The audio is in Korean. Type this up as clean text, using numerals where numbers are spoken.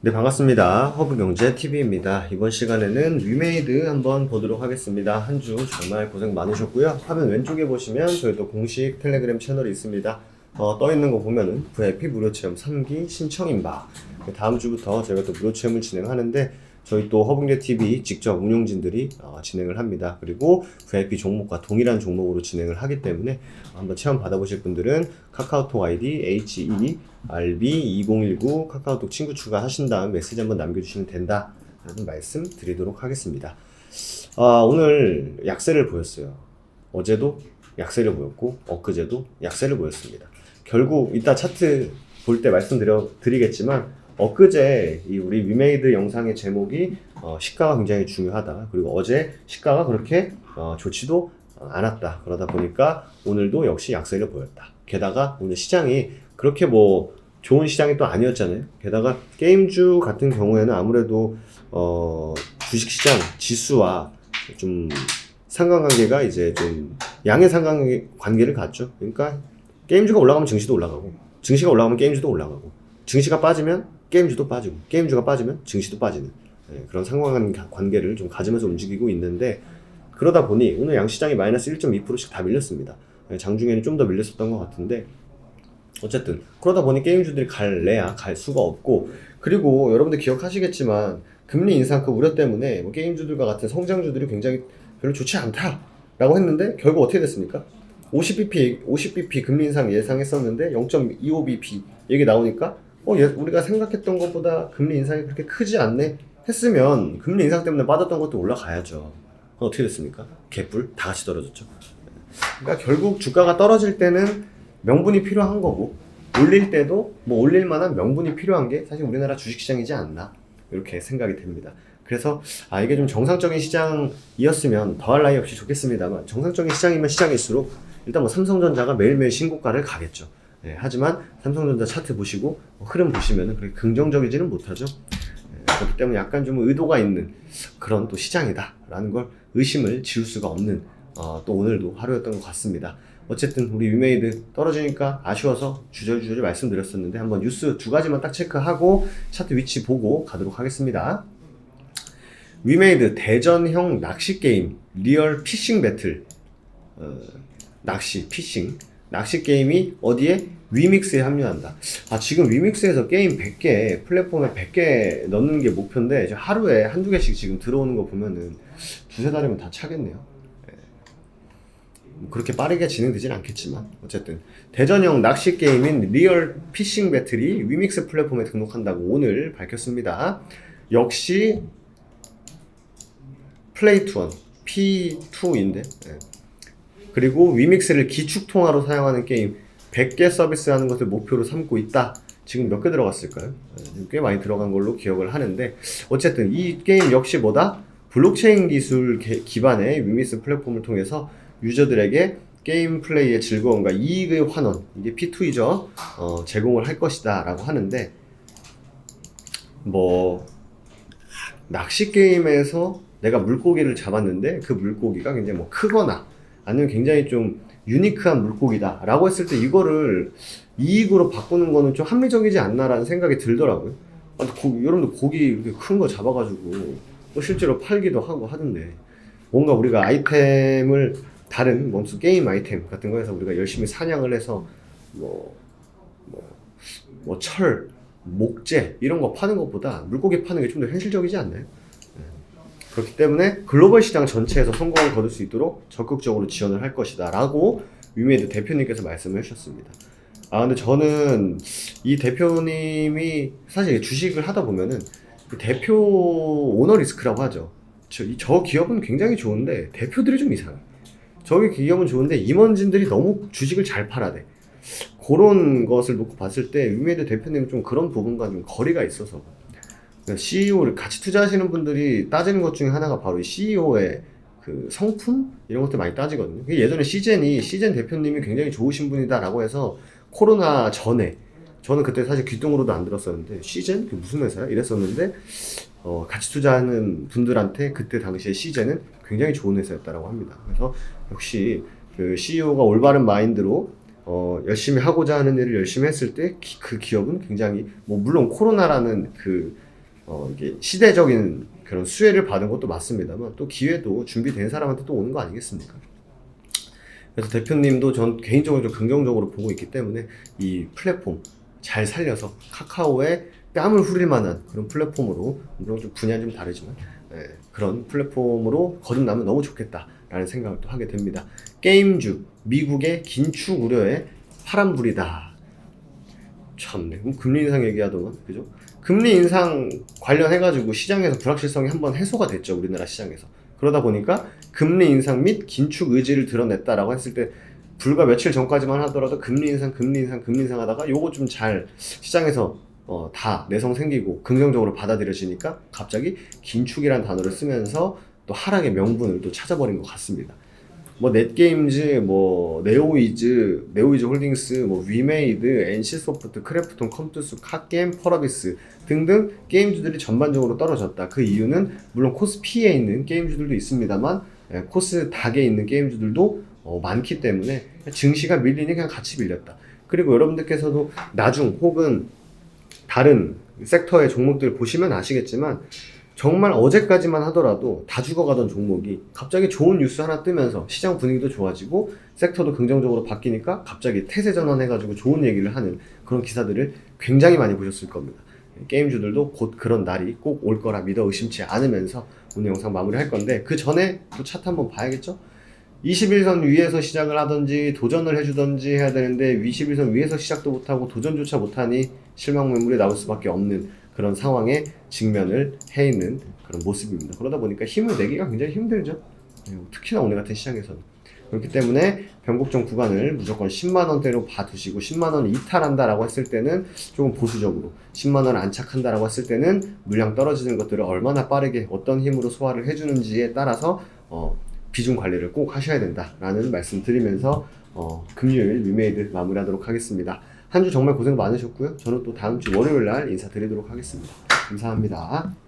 네, 반갑습니다. 허브경제TV입니다. 이번 시간에는 위메이드 한번 보도록 하겠습니다. 한 주 정말 고생 많으셨고요. 화면 왼쪽에 보시면 저희도 공식 텔레그램 채널이 있습니다. 떠 있는 거 보면은 VIP 무료 체험 3기 신청인 바. 다음 주부터 저희가 또 무료 체험을 진행하는데 저희 또 허브경제TV 직접 운용진들이 진행을 합니다. 그리고 VIP 종목과 동일한 종목으로 진행을 하기 때문에 한번 체험 받아보실 분들은 카카오톡 아이디 HERB2019 카카오톡 친구 추가하신 다음 메시지 한번 남겨주시면 된다 라는 말씀 드리도록 하겠습니다. 오늘 약세를 보였어요. 어제도 약세를 보였고 엊그제도 약세를 보였습니다. 결국 이따 차트 볼 때 말씀드리겠지만 엊그제 우리 위메이드 영상의 제목이 시가가 굉장히 중요하다. 그리고 어제 시가가 그렇게 좋지도 않았다. 그러다 보니까 오늘도 역시 약세를 보였다. 게다가 오늘 시장이 그렇게 뭐 좋은 시장이 또 아니었잖아요. 게다가 게임주 같은 경우에는 아무래도 주식시장 지수와 좀 상관관계가 이제 좀 양의 상관관계를 갖죠. 그러니까 게임주가 올라가면 증시도 올라가고 증시가 올라가면 게임주도 올라가고 증시가 빠지면 게임주도 빠지고 게임주가 빠지면 증시도 빠지는 그런 상관관계를 좀 가지면서 움직이고 있는데 그러다 보니 오늘 양시장이 마이너스 1.2%씩 다 밀렸습니다. 장중에는 좀 더 밀렸었던 것 같은데 어쨌든 그러다 보니 게임주들이 갈래야 갈 수가 없고 그리고 여러분들 기억하시겠지만 금리 인상 그 우려 때문에 뭐 게임주들과 같은 성장주들이 굉장히 별로 좋지 않다라고 했는데 결국 어떻게 됐습니까? 50bp 금리 인상 예상했었는데 0.25bp 얘기 나오니까 우리가 생각했던 것보다 금리 인상이 그렇게 크지 않네 했으면 금리 인상 때문에 빠졌던 것도 올라가야죠. 그럼 어떻게 됐습니까? 개뿔 다 같이 떨어졌죠. 그러니까 결국 주가가 떨어질 때는 명분이 필요한 거고 올릴 때도 뭐 올릴 만한 명분이 필요한 게 사실 우리나라 주식시장이지 않나 이렇게 생각이 됩니다. 그래서 이게 좀 정상적인 시장이었으면 더할 나위 없이 좋겠습니다만 정상적인 시장이면 시장일수록 일단 뭐 삼성전자가 매일매일 신고가를 가겠죠. 하지만 삼성전자 차트 보시고 흐름 보시면은 그렇게 긍정적이지는 못하죠. 그렇기 때문에 약간 좀 의도가 있는 그런 또 시장이다라는 걸 의심을 지울 수가 없는 또 오늘도 하루였던 것 같습니다. 어쨌든 우리 위메이드 떨어지니까 아쉬워서 주저주저 말씀드렸었는데 한번 뉴스 두 가지만 딱 체크하고 차트 위치 보고 가도록 하겠습니다. 위메이드 대전형 낚시 게임 리얼 피싱 배틀 낚시 게임이 어디에? 위믹스에 합류한다. 지금 위믹스에서 게임 100개, 플랫폼에 100개 넣는 게 목표인데, 이제 하루에 한두 개씩 지금 들어오는 거 보면은 두세 달이면 다 차겠네요. 그렇게 빠르게 진행되진 않겠지만, 어쨌든. 대전형 낚시 게임인 리얼 피싱 배틀이 위믹스 플랫폼에 등록한다고 오늘 밝혔습니다. 역시, 플레이 투원, P2인데, 그리고 위믹스를 기축통화로 사용하는 게임 100개 서비스하는 것을 목표로 삼고 있다. 지금 몇 개 들어갔을까요? 꽤 많이 들어간 걸로 기억을 하는데 어쨌든 이 게임 역시 뭐다? 블록체인 기술 기반의 위믹스 플랫폼을 통해서 유저들에게 게임 플레이의 즐거움과 이익의 환원, 이게 P2이죠. 제공을 할 것이다 라고 하는데 뭐 낚시 게임에서 내가 물고기를 잡았는데 그 물고기가 굉장히 뭐 크거나 아니면 굉장히 좀 유니크한 물고기다 라고 했을 때 이거를 이익으로 바꾸는 거는 좀 합리적이지 않나라는 생각이 들더라고요. 여러분들 고기 이렇게 큰 거 잡아가지고 실제로 팔기도 하고 하던데 뭔가 우리가 아이템을 다른 게임 아이템 같은 거에서 우리가 열심히 사냥을 해서 철, 목재 이런 거 파는 것보다 물고기 파는 게 좀 더 현실적이지 않나요? 그렇기 때문에 글로벌 시장 전체에서 성공을 거둘 수 있도록 적극적으로 지원을 할 것이다 라고 위메이드 대표님께서 말씀을 해주셨습니다. 근데 저는 이 대표님이 사실 주식을 하다 보면은 그 대표 오너 리스크라고 하죠. 저 기업은 굉장히 좋은데 대표들이 좀 이상해. 저기 기업은 좋은데 임원진들이 너무 주식을 잘 팔아대. 그런 것을 놓고 봤을 때 위메이드 대표님은 좀 그런 부분과 좀 거리가 있어서 CEO를 같이 투자하시는 분들이 따지는 것 중에 하나가 바로 이 CEO의 그 성품? 이런 것들 많이 따지거든요. 예전에 시젠 대표님이 굉장히 좋으신 분이다라고 해서 코로나 전에 저는 그때 사실 귀뚱으로도 안 들었었는데 시젠? 그게 무슨 회사야? 이랬었는데 같이 투자하는 분들한테 그때 당시에 시젠은 굉장히 좋은 회사였다라고 합니다. 그래서 역시 그 CEO가 올바른 마인드로 열심히 하고자 하는 일을 열심히 했을 때 그 기업은 굉장히 물론 코로나라는 그 이게 시대적인 그런 수혜를 받은 것도 맞습니다만 또 기회도 준비된 사람한테 또 오는 거 아니겠습니까? 그래서 대표님도 전 개인적으로 좀 긍정적으로 보고 있기 때문에 이 플랫폼 잘 살려서 카카오에 뺨을 후릴 만한 그런 플랫폼으로, 물론 좀 분야는 좀 다르지만 그런 플랫폼으로 거듭나면 너무 좋겠다라는 생각을 또 하게 됩니다. 게임주 미국의 긴축 우려에 파란불이다. 참네. 그럼 금리 인상 얘기하더만, 그죠? 금리 인상 관련해가지고 시장에서 불확실성이 한번 해소가 됐죠, 우리나라 시장에서. 그러다 보니까 금리 인상 및 긴축 의지를 드러냈다라고 했을 때 불과 며칠 전까지만 하더라도 금리 인상 하다가 요거 좀 잘 시장에서 다 내성 생기고 긍정적으로 받아들여지니까 갑자기 긴축이라는 단어를 쓰면서 또 하락의 명분을 또 찾아버린 것 같습니다. 뭐 넷게임즈, 뭐 네오이즈 홀딩스, 뭐 위메이드, NC소프트, 크래프톤, 컴투스, 카게임, 펄어비스 등등 게임주들이 전반적으로 떨어졌다. 그 이유는 물론 코스피에 있는 게임주들도 있습니다만 코스닥에 있는 게임주들도 많기 때문에 증시가 밀리니 그냥 같이 밀렸다. 그리고 여러분들께서도 나중 혹은 다른 섹터의 종목들 보시면 아시겠지만 정말 어제까지만 하더라도 다 죽어가던 종목이 갑자기 좋은 뉴스 하나 뜨면서 시장 분위기도 좋아지고 섹터도 긍정적으로 바뀌니까 갑자기 태세 전환해가지고 좋은 얘기를 하는 그런 기사들을 굉장히 많이 보셨을 겁니다. 게임주들도 곧 그런 날이 꼭 올 거라 믿어 의심치 않으면서 오늘 영상 마무리할 건데, 그 전에 또 차트 한번 봐야겠죠? 21선 위에서 시작을 하든지 도전을 해주든지 해야 되는데 21선 위에서 시작도 못하고 도전조차 못하니 실망 매물이 나올 수밖에 없는 그런 상황에 직면을 해 있는 그런 모습입니다. 그러다 보니까 힘을 내기가 굉장히 힘들죠. 특히나 오늘 같은 시장에서는. 그렇기 때문에 변곡점 구간을 무조건 10만원대로 봐두시고 10만원 이탈한다라고 했을 때는 조금 보수적으로, 10만원 안착한다라고 했을 때는 물량 떨어지는 것들을 얼마나 빠르게 어떤 힘으로 소화를 해주는지에 따라서 비중 관리를 꼭 하셔야 된다라는 말씀 드리면서 금요일 위메이드 마무리하도록 하겠습니다. 한 주 정말 고생 많으셨고요. 저는 또 다음 주 월요일 날 인사드리도록 하겠습니다. 감사합니다.